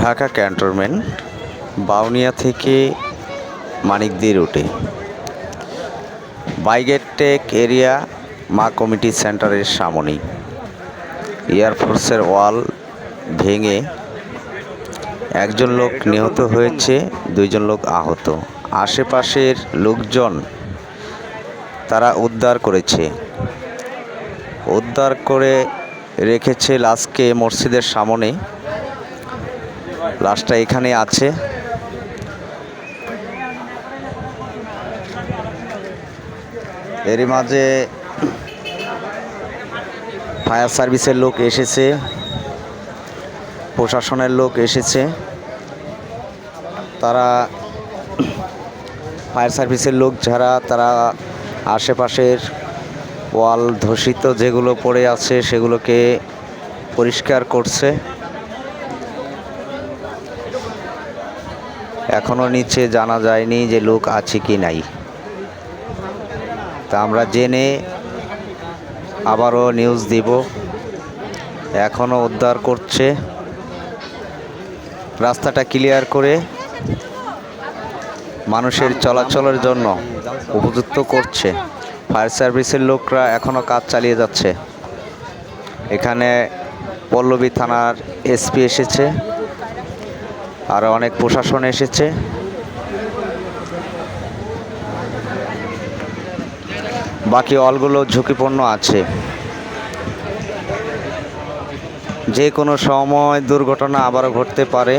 Dhaka cantonment Bauniya থেকে মানিকদি রুটে বাইগেটেক area মা কমিটি সেন্টারের সামনেই এয়ারফোর্সের ওয়াল ভেঙে একজন লোক নিহত হয়েছে, 2 জন লোক আহত। আশেপাশের লোকজন তারা উদ্ধার করে রেখেছে লাশকে মসজিদের সামনে। লাশটা এখানে আছে। এরই মাঝে ফায়ার সার্ভিসের লোক এসেছে, প্রশাসনের লোক এসেছে। তারা ফায়ার সার্ভিসের লোক যারা তারা আশেপাশের ওয়াল ধসিত যেগুলো পড়ে আছে সেগুলোকে পরিষ্কার করছে। এখনো নিচে জানা যায়নি যে লোক আছে কি নাই। তা আমরা জেনে আবারও নিউজ দিব। এখনো উদ্ধার করছে, রাস্তাটা ক্লিয়ার করে মানুষের চলাচলের জন্য উপযুক্ত করছে। ফায়ার সার্ভিসের লোকরা এখনো কাজ চালিয়ে যাচ্ছে। এখানে পল্লবী থানার এসপি এসেছে, আর অনেক প্রশাসন এসেছে। বাকি অলগুলো ঝুঁকিপূর্ণ আছে, যে কোনো সময় দুর্ঘটনা আবারও ঘটতে পারে।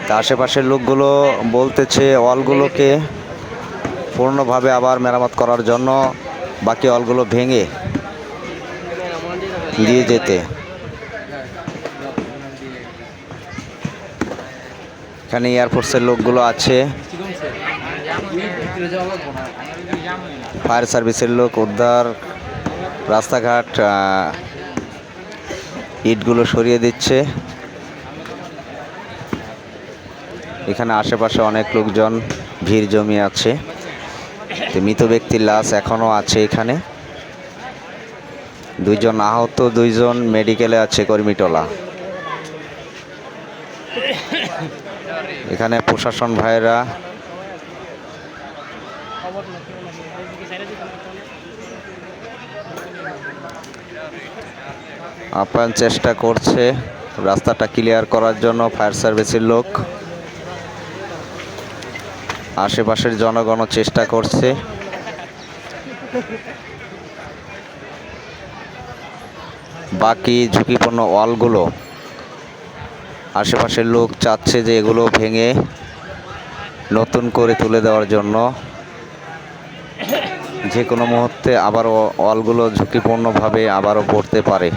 তা আশেপাশের লোকগুলো বলতেছে অলগুলোকে পূর্ণভাবে আবার মেরামত করার জন্য বাকি অলগুলো ভেঙে দিয়ে যেতে। এখানে এয়ারফোর্সের লোকগুলো আছে, ফায়ার সার্ভিসের লোক উদ্ধার, রাস্তাঘাট ইটগুলো সরিয়ে দিচ্ছে। এখানে আশেপাশে অনেক লোকজন ভিড় জমিয়ে আছে। মৃত ব্যক্তির লাশ এখনও আছে এখানে। 2 জন আহত, 2 জন মেডিকেলে আছে কর্মীটোলা। এখানে প্রশাসন ভাইরা আপ্রাণ চেষ্টা করছে রাস্তাটা ক্লিয়ার করার জন্য। ফায়ার সার্ভিসের লোক, আশেপাশের জনগণও চেষ্টা করছে। বাকি ঝুঁকিপূর্ণ ওয়ালগুলো আশেপাশের লোক চাচ্ছে যে এগুলো ভেঙে নতুন করে তুলে দেওয়ার জন্য। যে কোনো মুহূর্তে আবারও ওয়ালগুলো ঝুঁকিপূর্ণভাবে আবারও পড়তে পারে,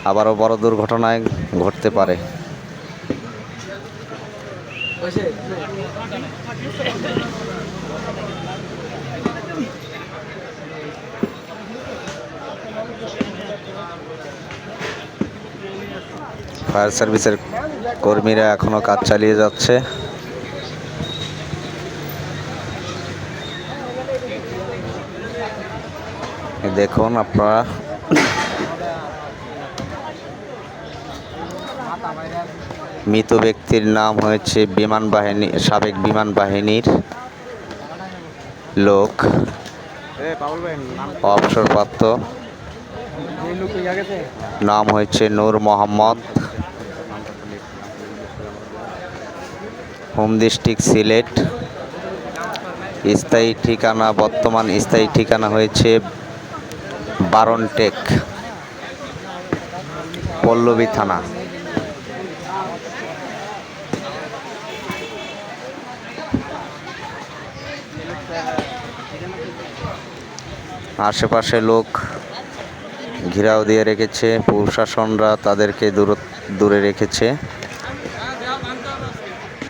আবারও বড় দুর্ঘটনায় ঘটতে পারে। ফায়ার সার্ভিসের কর্মীরা এখনো কাজ চালিয়ে যাচ্ছে। দেখুন আপনারা, মৃত ব্যক্তির নাম হয়েছে সাবেক বিমান বাহিনীর লোক, অবসরপ্রাপ্ত। নাম হয়েছে নূর মোহাম্মদ, হোম ডিস্ট্রিক্ট সিলেট। বর্তমান স্থায়ী ঠিকানা হয়েছে বারনটেক, পল্লবী থানা। আশেপাশে লোক ঘেরাও দিয়ে রেখেছে, প্রশাসনরা তাদেরকে দূরে রেখেছে।